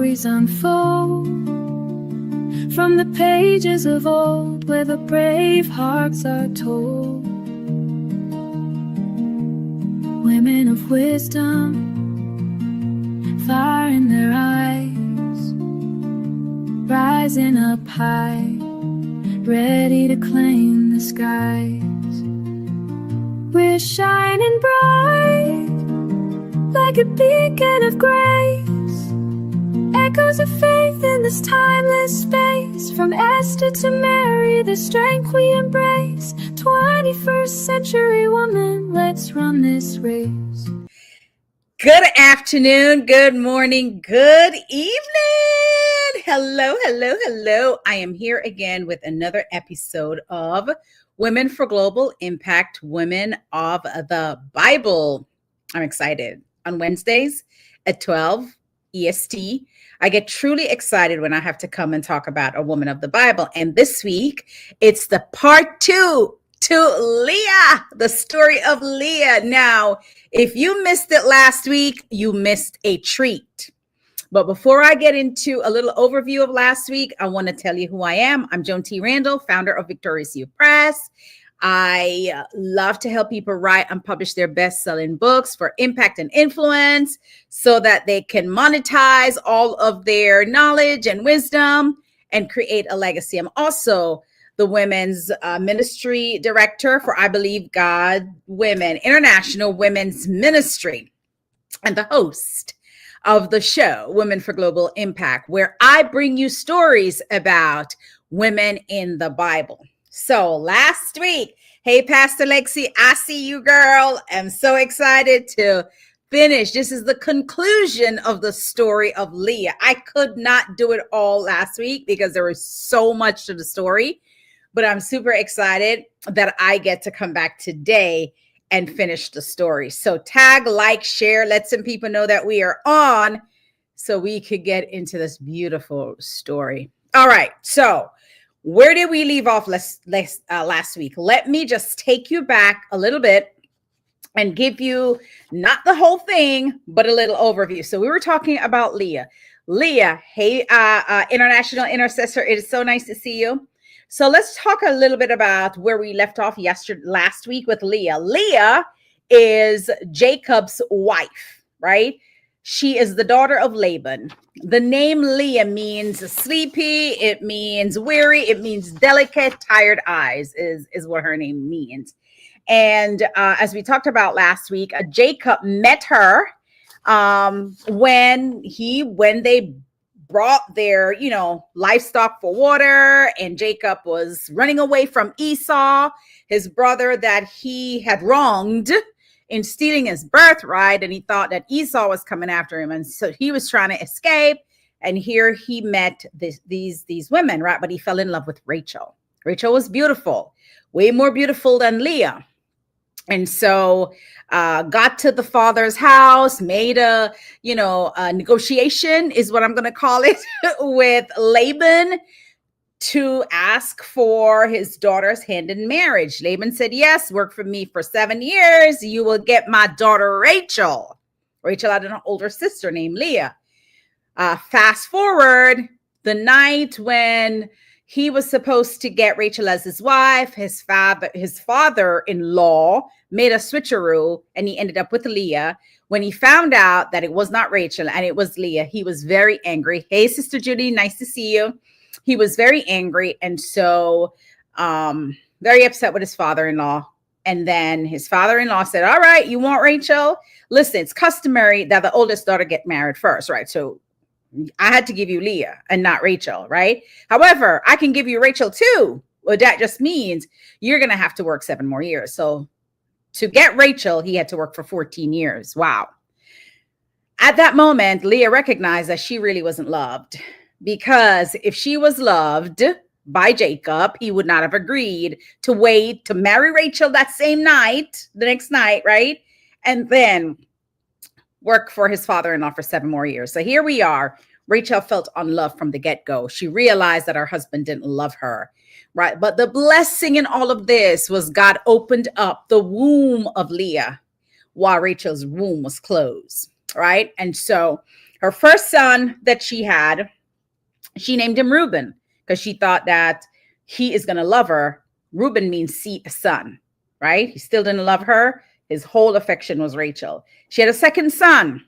stories unfold from the pages of old where the brave hearts are told. Women of wisdom, fire in their eyes, rising up high, ready to claim the skies. We're shining bright like a beacon of grace, echoes of faith in this timeless space. From Esther to Mary, the strength we embrace. 21st century woman, let's run this race. Good afternoon, good morning, good evening. Hello, hello, hello. I am here again with another episode of Women for Global Impact, Women of the Bible. I'm excited. On Wednesdays at 12 EST, I get truly excited when I have to come and talk about a woman of the Bible. And this week, it's the part 2 to Leah, the story of Leah. Now, if you missed it last week, you missed a treat. But before I get into a little overview of last week, I want to tell you who I am. I'm Joan T. Randall, founder of Victorious Youth Press. I love to help people write and publish their best-selling books for impact and influence so that they can monetize all of their knowledge and wisdom and create a legacy. I'm also the women's ministry director for I Believe God Women, International Women's Ministry, and the host of the show, Women for Global Impact, where I bring you stories about women in the Bible. So last week, hey, Pastor Lexi, I see you, girl. I'm so excited to finish. This is the conclusion of the story of Leah. I could not do it all last week because there was so much to the story, but I'm super excited that I get to come back today and finish the story. So tag, like, share, let some people know that we are on so we could get into this beautiful story. All right. So where did we leave off last week? Let me just take you back a little bit and give you not the whole thing, but a little overview. So we were talking about Leah. Leah, hey, International Intercessor, it is so nice to see you. So let's talk a little bit about where we left off last week with Leah. Leah is Jacob's wife, right? She is the daughter of Laban. The name Leah means sleepy. It means weary. It means delicate, tired eyes is what her name means. And as we talked about last week, Jacob met her when they brought their, livestock for water, and Jacob was running away from Esau, his brother that he had wronged in stealing his birthright, and he thought that Esau was coming after him, and so he was trying to escape. And here he met these women, right? But he fell in love with Rachel. Rachel was beautiful, way more beautiful than Leah. And so got to the father's house, made a negotiation is what I'm going to call it with Laban to ask for his daughter's hand in marriage. Laban said, yes, work for me for 7 years. You will get my daughter, Rachel. Rachel had an older sister named Leah. Fast forward the night when he was supposed to get Rachel as his wife. His father-in-law made a switcheroo, and he ended up with Leah. When he found out that it was not Rachel and it was Leah, he was very angry. Hey, Sister Judy, nice to see you. He was very angry, and so very upset with his father-in-law. And then his father-in-law said, all right, you want Rachel? Listen, it's customary that the oldest daughter get married first, right? So I had to give you Leah and not Rachel, right? However, I can give you Rachel too. Well, that just means you're going to have to work 7 more years. So to get Rachel, he had to work for 14 years. Wow. At that moment, Leah recognized that she really wasn't loved, because if she was loved by Jacob, he would not have agreed to wait to marry Rachel that same night, the next night, right? And then work for his father-in-law for 7 more years. So here we are. Rachel felt unloved from the get-go. She realized that her husband didn't love her, right? But the blessing in all of this was God opened up the womb of Leah while Rachel's womb was closed, right? And so Her first son that she had, she named him Reuben because she thought that he is going to love her. Reuben means son, right? He still didn't love her. His whole affection was Rachel. She had a second son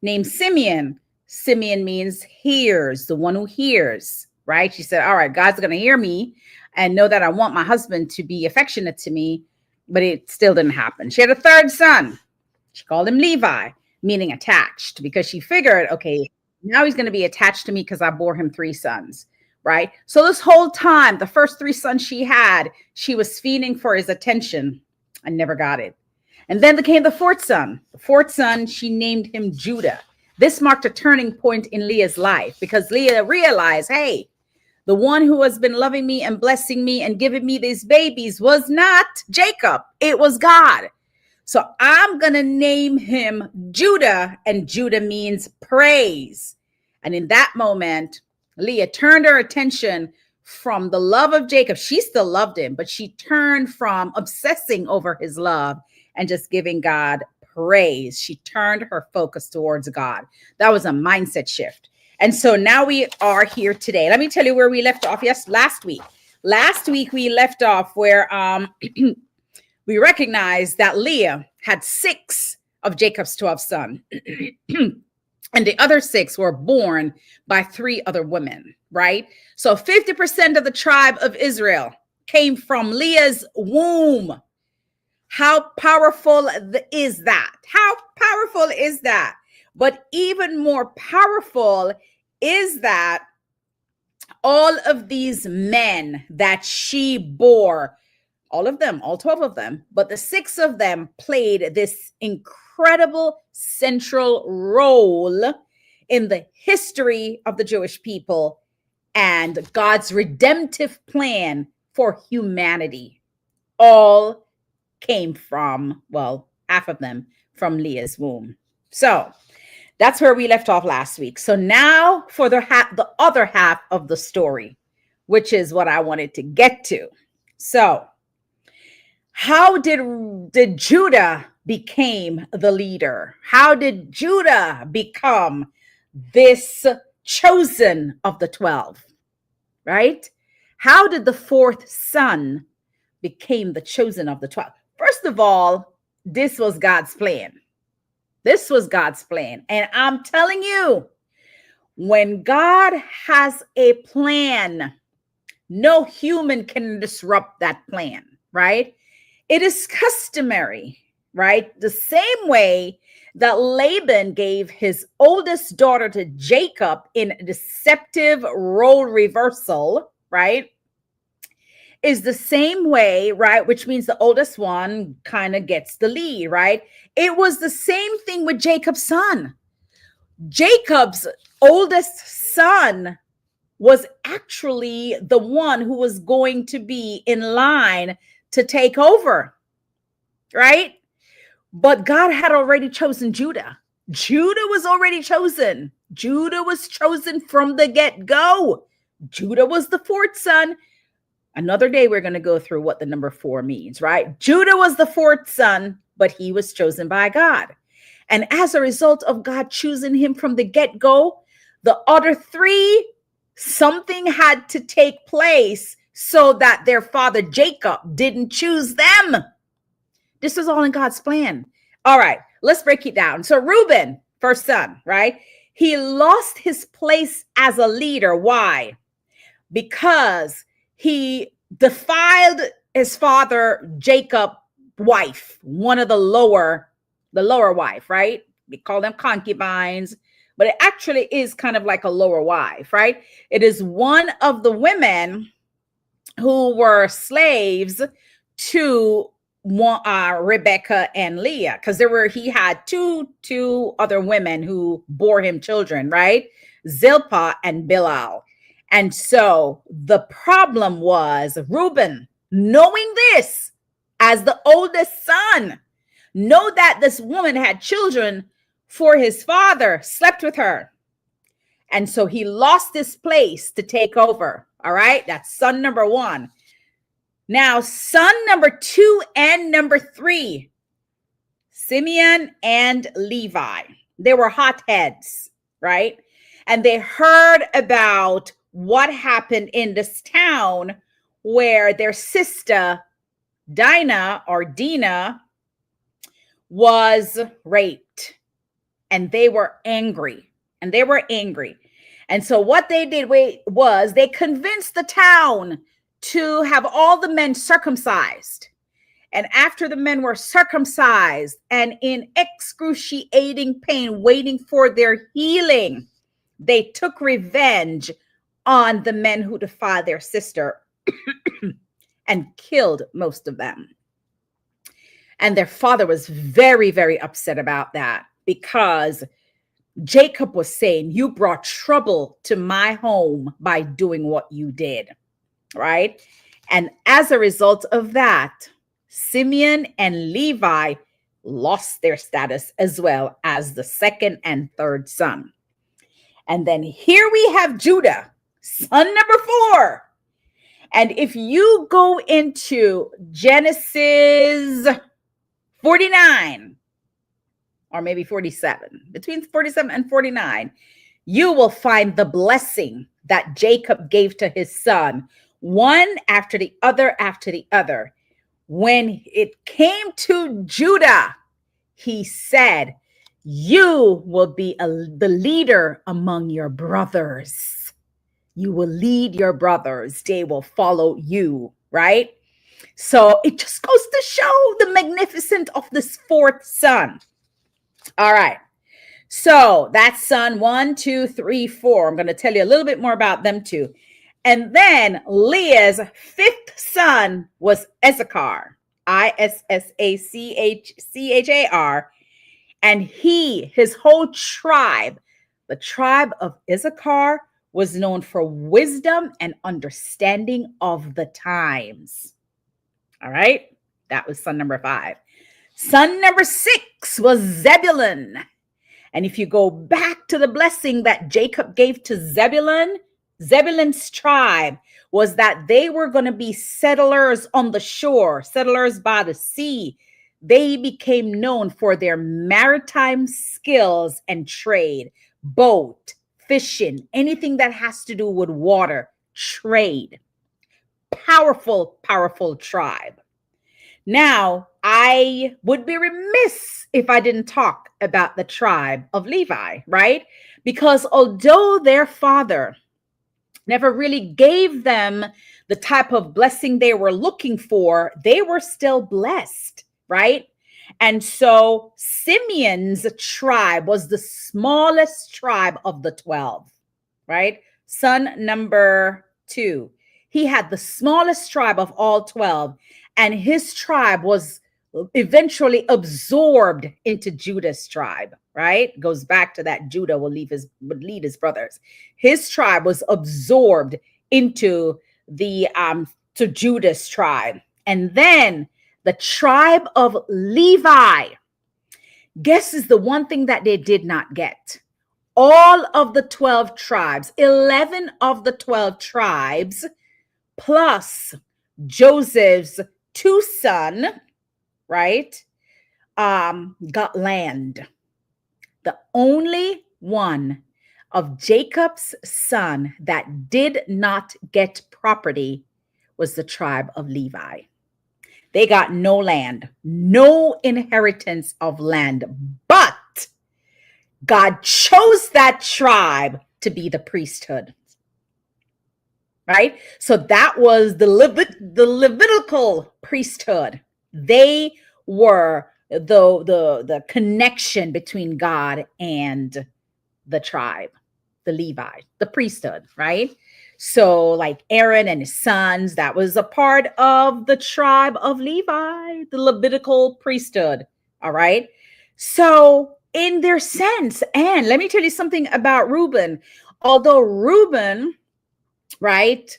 named Simeon. Simeon means hears, the one who hears, right? She said, all right, God's going to hear me and know that I want my husband to be affectionate to me, but it still didn't happen. She had a third son. She called him Levi, meaning attached, because she figured, okay, now he's going to be attached to me because I bore him 3 sons, right? So this whole time, the first 3 sons she had, she was fiending for his attention and never got it. And then came the fourth son. The fourth son, she named him Judah. This marked a turning point in Leah's life because Leah realized, hey, the one who has been loving me and blessing me and giving me these babies was not Jacob. It was God. So I'm going to name him Judah, and Judah means praise. And in that moment, Leah turned her attention from the love of Jacob. She still loved him, but she turned from obsessing over his love and just giving God praise. She turned her focus towards God. That was a mindset shift. And so now we are here today. Let me tell you where we left off. Yes, last week. Last week we left off where we recognized that Leah had 6 of Jacob's 12 sons. And the other 6 were born by 3 other women, right? So 50% of the tribe of Israel came from Leah's womb. How powerful is that? How powerful is that? But even more powerful is that all of these men that she bore, all of them, all 12 of them, but the 6 of them played this incredible central role in the history of the Jewish people and God's redemptive plan for humanity. All came from, well, half of them from Leah's womb. So that's where we left off last week. So now for the other half of the story, which is what I wanted to get to. So how did Judah became the leader? How did Judah become this chosen of the 12, right? How did the 4th son became the chosen of the 12? First of all, this was God's plan. This was God's plan. And I'm telling you, when God has a plan, no human can disrupt that plan, right? It is customary, right? The same way that Laban gave his oldest daughter to Jacob in a deceptive role reversal, right? Is the same way, right? Which means the oldest one kind of gets the lead, right? It was the same thing with Jacob's son. Jacob's oldest son was actually the one who was going to be in line to take over, right? But God had already chosen Judah. Judah was already chosen. Judah was chosen from the get-go. Judah was the 4th son. Another day, we're going to go through what the number 4 means, right? Judah was the 4th son, but he was chosen by God. And as a result of God choosing him from the get-go, the other 3, something had to take place so that their father Jacob didn't choose them. This was all in God's plan. All right, let's break it down. So Reuben, first son, right? He lost his place as a leader. Why? Because he defiled his father Jacob's wife, one of the lower wife, right? We call them concubines, but it actually is kind of like a lower wife, right? It is one of the women who were slaves to Rebecca and Leah, because he had two other women who bore him children, right? Zilpah and Bilhah. And so the problem was Reuben, knowing this as the oldest son, know that this woman had children for his father, slept with her. And so he lost his place to take over. All right. That's son number 1. Now, son number 2 and number 3, Simeon and Levi. They were hotheads, right? And they heard about what happened in this town where their sister Dina was raped, and they were angry. And so what they did was they convinced the town to have all the men circumcised. And after the men were circumcised and in excruciating pain, waiting for their healing, they took revenge on the men who defied their sister and killed most of them. And their father was very, very upset about that, because Jacob was saying, you brought trouble to my home by doing what you did, right? And as a result of that, Simeon and Levi lost their status as well as the second and third son. And then here we have Judah, son number 4. And if you go into Genesis 49, or maybe 47, between 47 and 49, you will find the blessing that Jacob gave to his son, one after the other after the other. When it came to Judah, he said, you will be the leader among your brothers. You will lead your brothers. They will follow you, right? So it just goes to show the magnificence of this 4th son. All right. So that's son 1, 2, 3, 4. I'm going to tell you a little bit more about them too. And then Leah's 5th son was Issachar, Issachar. And his whole tribe, the tribe of Issachar, was known for wisdom and understanding of the times. All right. That was son number 5. Son number 6 was Zebulun. And if you go back to the blessing that Jacob gave to Zebulun, Zebulun's tribe was that they were going to be settlers on the shore, settlers by the sea. They became known for their maritime skills and trade, boat, fishing, anything that has to do with water, trade. Powerful, powerful tribe. Now, I would be remiss if I didn't talk about the tribe of Levi, right? Because although their father never really gave them the type of blessing they were looking for, they were still blessed, right? And so Simeon's tribe was the smallest tribe of the 12, right? Son number 2. He had the smallest tribe of all 12, and his tribe was eventually absorbed into Judah's tribe, right? Goes back to that Judah would lead his brothers. His tribe was absorbed into to Judah's tribe. And then the tribe of Levi, guess is the one thing that they did not get. All of the 12 tribes, 11 of the 12 tribes, plus Joseph's 2 sons, right, got land. The only one of Jacob's son that did not get property was the tribe of Levi. They got no land, no inheritance of land, but God chose that tribe to be the priesthood. Right? So that was the Levitical priesthood. They were the connection between God and the tribe, the Levi, the priesthood, right? So like Aaron and his sons, that was a part of the tribe of Levi, the Levitical priesthood. All right. So in their sense, and let me tell you something about Reuben. Although Reuben, right,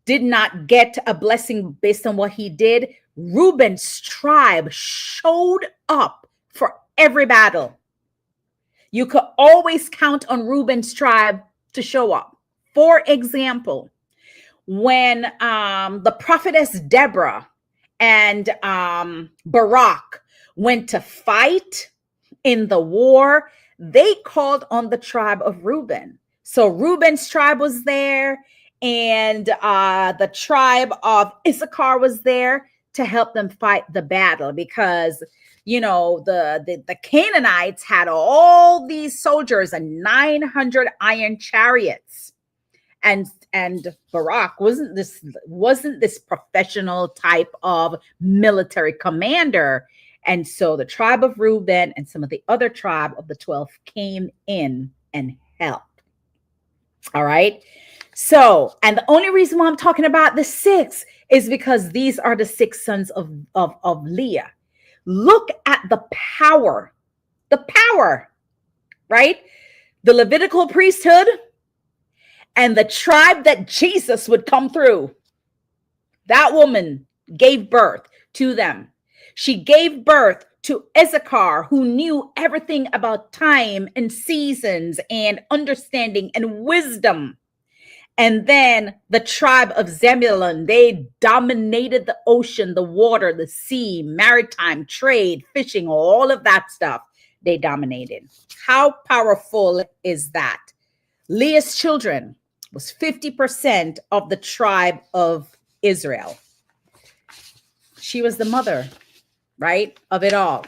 did not get a blessing based on what he did, Reuben's tribe showed up for every battle. You could always count on Reuben's tribe to show up. For example, when the prophetess Deborah and Barak went to fight in the war they called on the tribe of Reuben. So Reuben's tribe was there, and the tribe of Issachar was there to help them fight the battle, because the Canaanites had all these soldiers and 900 iron chariots, and Barak wasn't this professional type of military commander. And so the tribe of Reuben and some of the other tribe of the 12 came in and helped. All right. So, and the only reason why I'm talking about the 6 is because these are the 6 sons of Leah. Look at the power, right? The Levitical priesthood and the tribe that Jesus would come through. That woman gave birth to them. She gave birth to Issachar, who knew everything about time and seasons and understanding and wisdom. And then the tribe of Zebulun, they dominated the ocean, the water, the sea, maritime trade, fishing, all of that stuff. They dominated. How powerful is that? Leah's children was 50% of the tribe of Israel. She was the mother, right, of it all.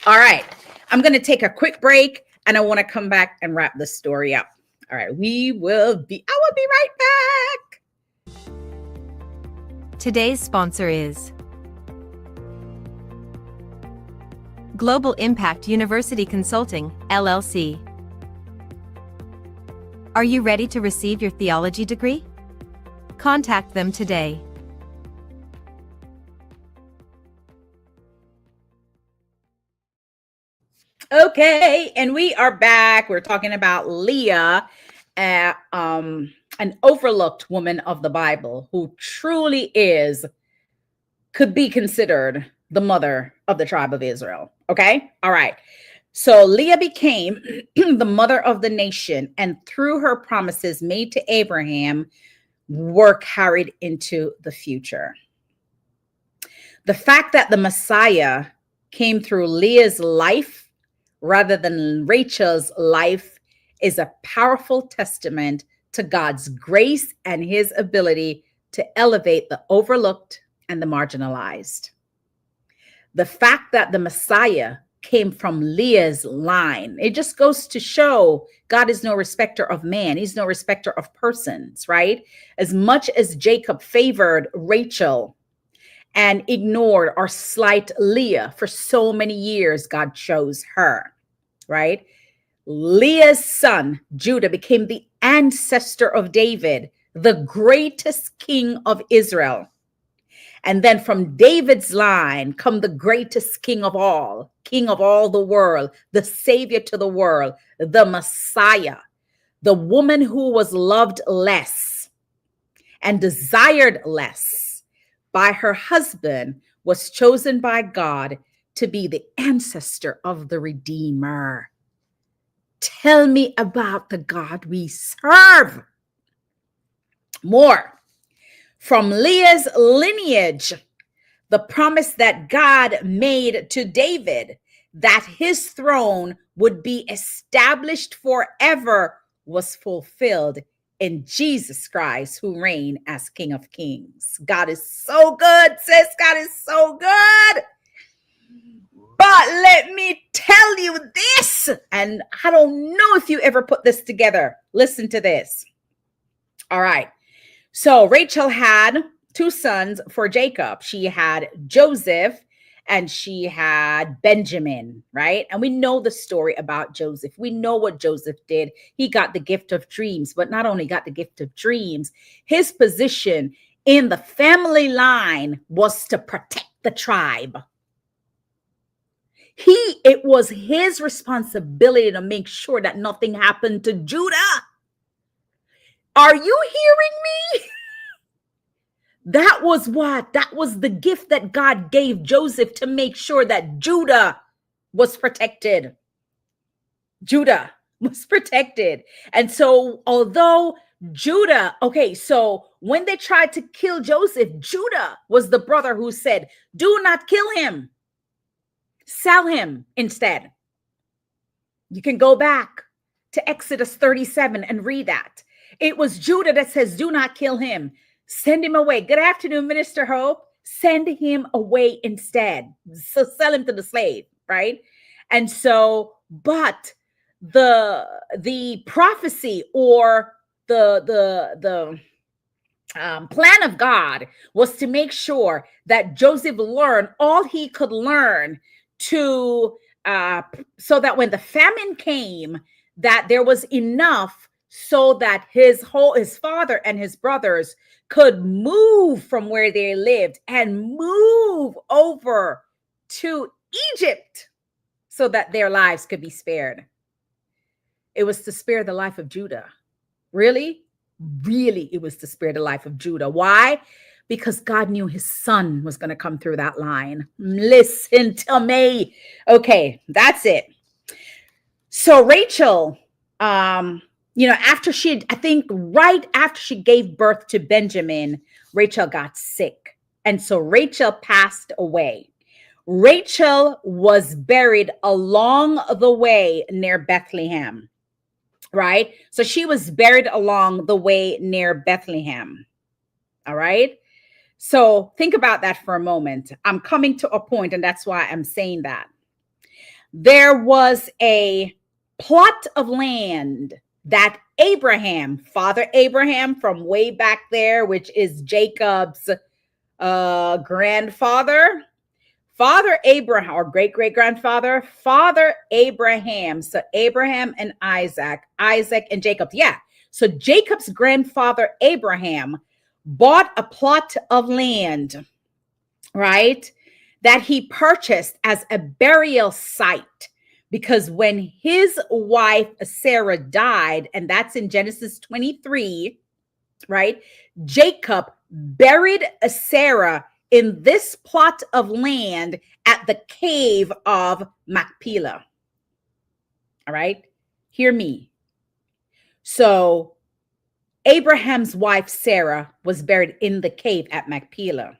All right. I'm going to take a quick break, and I want to come back and wrap the story up. All right. I will be right back. Today's sponsor is Global Impact University Consulting, LLC. Are you ready to receive your theology degree? Contact them today. Okay, and we are back. We're talking about Leah, an overlooked woman of the Bible who truly could be considered the mother of the tribe of Israel. Okay, all right. So Leah became the mother of the nation, and through her promises made to Abraham were carried into the future. The fact that the Messiah came through Leah's life rather than Rachel's life is a powerful testament to God's grace and his ability to elevate the overlooked and the marginalized. The fact that the Messiah came from Leah's line, it just goes to show God is no respecter of man. He's no respecter of persons, right? As much as Jacob favored Rachel and ignored or slight Leah for so many years, God chose her, right? Leah's son, Judah, became the ancestor of David, the greatest king of Israel. And then from David's line come the greatest king of all the world, the savior to the world, the Messiah, the woman who was loved less and desired less by her husband was chosen by God to be the ancestor of the Redeemer. Tell me about the God we serve. More. From Leah's lineage, the promise that God made to David that his throne would be established forever was fulfilled in Jesus Christ, who reigned as King of Kings. God is so good, sis. God is so good. But let me tell you this, and I don't know if you ever put this together. Listen to this. All right. So Rachel had 2 sons for Jacob. She had Joseph and she had Benjamin, right? And we know the story about Joseph. We know what Joseph did. He got the gift of dreams, but not only got the gift of dreams, his position in the family line was to protect the tribe. It was his responsibility to make sure that nothing happened to Judah. Are you hearing me? That was the gift that God gave Joseph to make sure that Judah was protected. Judah was protected. And so although Judah, so when they tried to kill Joseph, Judah was the brother who said, do not kill him. Sell him instead. You can go back to Exodus 37 and read that. It was Judah that says, do not kill him. Send him away. Good afternoon, Minister Hope. Send him away instead. So sell him to the slave, right? And so, but the prophecy or the plan of God was to make sure that Joseph learned all he could learn to so that when the famine came, that there was enough so that his father and his brothers could move from where they lived and move over to Egypt so that their lives could be spared. It was to spare the life of Judah. Really, it was to spare the life of Judah. Why? Because God knew his son was going to come through that line. Listen to me. Okay, that's it. So Rachel, after right after she gave birth to Benjamin, Rachel got sick. And so Rachel passed away. Rachel was buried along the way near Bethlehem, right? So she was buried along the way near Bethlehem. All right. So think about that for a moment. I'm coming to a point, and that's why I'm saying that. There was a plot of land that Father Abraham from way back there, which is Jacob's grandfather, Father Abraham, or great-great-grandfather, Father Abraham. So Abraham and Isaac and Jacob. Yeah. So Jacob's grandfather Abraham bought a plot of land, right, that he purchased as a burial site, because when his wife Sarah died, and that's in Genesis 23, right, Jacob buried Sarah in this plot of land at the cave of Machpelah. All right, hear me. So Abraham's wife, Sarah, was buried in the cave at Machpelah.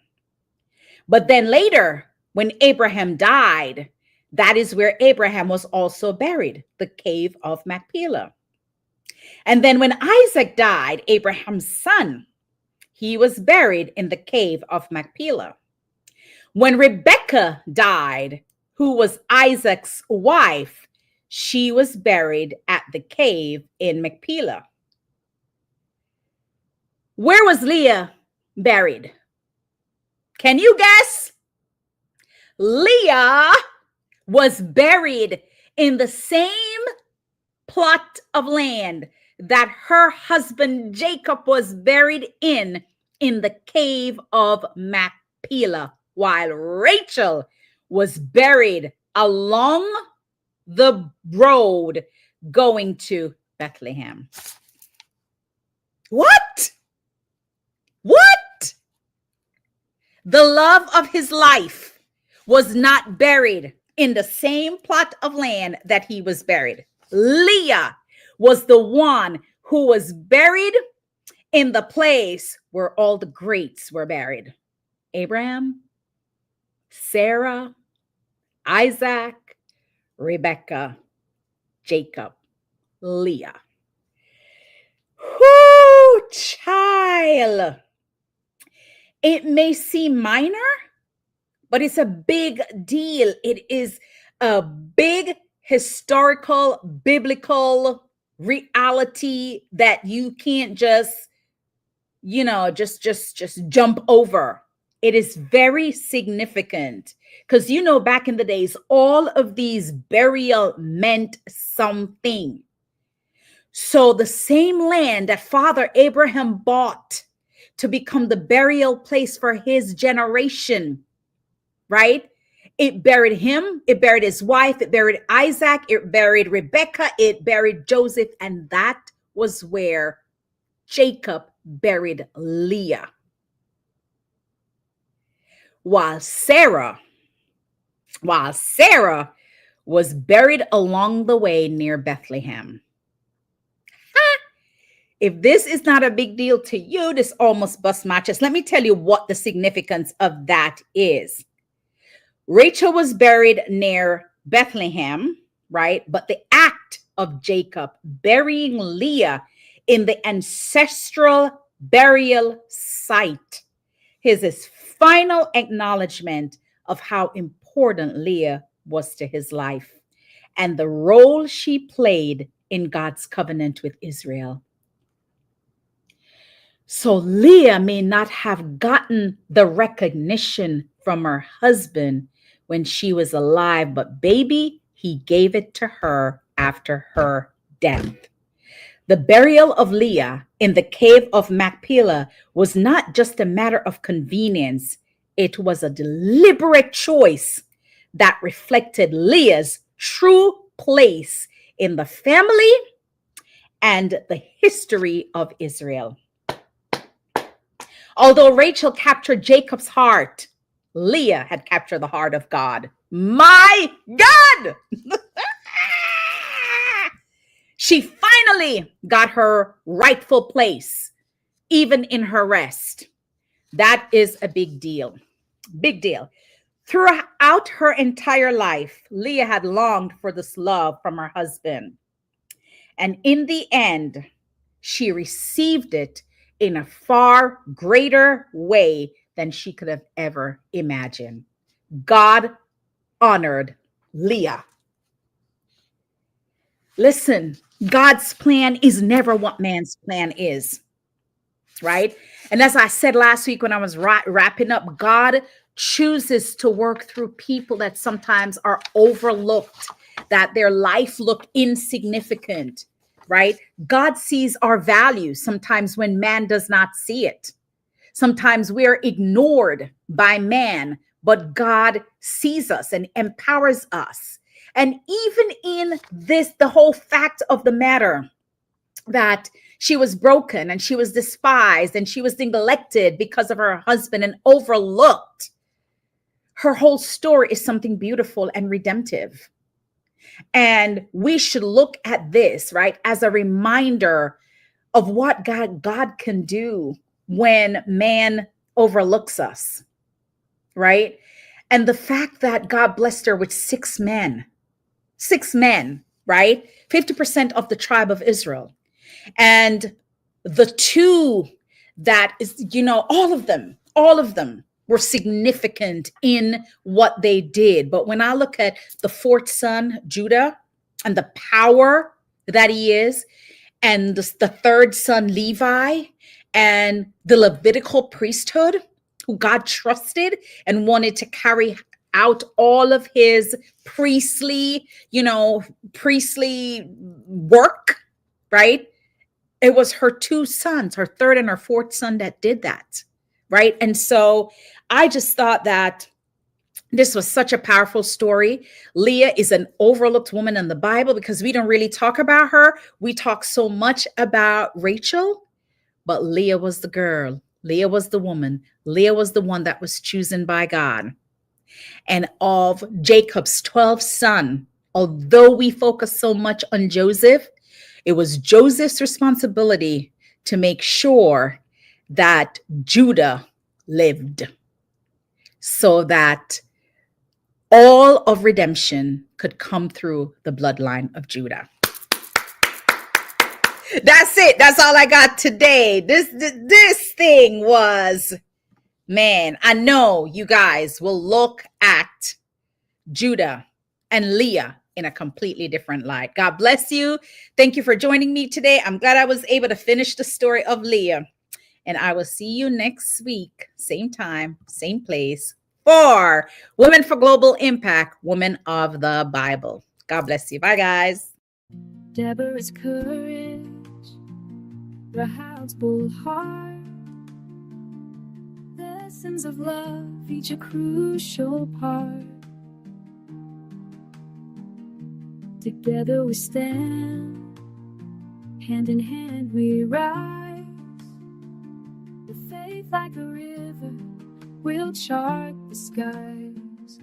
But then later, when Abraham died, that is where Abraham was also buried, the cave of Machpelah. And then when Isaac died, Abraham's son, he was buried in the cave of Machpelah. When Rebekah died, who was Isaac's wife, she was buried at the cave in Machpelah. Where was Leah buried? Can you guess? Leah was buried in the same plot of land that her husband Jacob was buried in the cave of Machpelah, while Rachel was buried along the road going to Bethlehem. What? The love of his life was not buried in the same plot of land that he was buried. Leah was the one who was buried in the place where all the greats were buried. Abraham, Sarah, Isaac, Rebekah, Jacob, Leah. Whoo, child. It may seem minor, but it's a big deal. It is a big historical, biblical reality that you can't just jump over. It is very significant because, back in the days, all of these burial meant something. So the same land that Father Abraham bought to become the burial place for his generation, right? It buried him, it buried his wife, it buried Isaac, it buried Rebekah, it buried Joseph, and that was where Jacob buried Leah. While Sarah was buried along the way near Bethlehem. If this is not a big deal to you, this almost busts my chest. Let me tell you what the significance of that is. Rachel was buried near Bethlehem, right? But the act of Jacob, burying Leah in the ancestral burial site. His final acknowledgement of how important Leah was to his life and the role she played in God's covenant with Israel. So Leah may not have gotten the recognition from her husband when she was alive, but baby, he gave it to her after her death. The burial of Leah in the cave of Machpelah was not just a matter of convenience. It was a deliberate choice that reflected Leah's true place in the family and the history of Israel. Although Rachel captured Jacob's heart, Leah had captured the heart of God. My God! She finally got her rightful place, even in her rest. That is a big deal. Big deal. Throughout her entire life, Leah had longed for this love from her husband. And in the end, she received it in a far greater way than she could have ever imagined. God honored Leah. Listen, God's plan is never what man's plan is, right? And as I said last week when I was wrapping up, God chooses to work through people that sometimes are overlooked, that their life looked insignificant, right? God sees our value sometimes when man does not see it. Sometimes we're ignored by man, but God sees us and empowers us. And even in this, the whole fact of the matter that she was broken and she was despised and she was neglected because of her husband and overlooked, her whole story is something beautiful and redemptive. And we should look at this, right, as a reminder of what God can do when man overlooks us, right? And the fact that God blessed her with 6 men, right? 50% of the tribe of Israel. And the 2 that is, all of them were significant in what they did. But when I look at the 4th son, Judah, and the power that he is, and the 3rd son, Levi, and the Levitical priesthood, who God trusted and wanted to carry out all of his priestly work, right? It was her 2 sons, her 3rd and her 4th son, that did that, right? And so I just thought that this was such a powerful story. Leah is an overlooked woman in the Bible because we don't really talk about her. We talk so much about Rachel, but Leah was the girl. Leah was the woman. Leah was the one that was chosen by God. And of Jacob's 12 sons, although we focus so much on Joseph, it was Joseph's responsibility to make sure that Judah lived so that all of redemption could come through the bloodline of Judah. That's it. That's all I got today. This thing was, man, I know you guys will look at Judah and Leah in a completely different light. God bless you. Thank you for joining me today. I'm glad I was able to finish the story of Leah. And I will see you next week, same time, same place, for Women for Global Impact, Women of the Bible. God bless you. Bye, guys. Deborah's courage, Rahab's bold heart, lessons of love, each a crucial part. Together we stand, hand in hand we rise. With faith like a river, we'll chart the skies.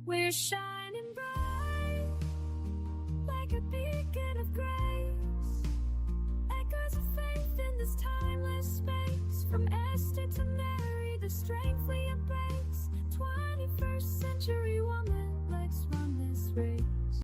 We're shining bright, like a beacon of grace. Echoes of faith in this timeless space. From Esther to Mary, the strength we embrace. 21st century woman, let's run this race.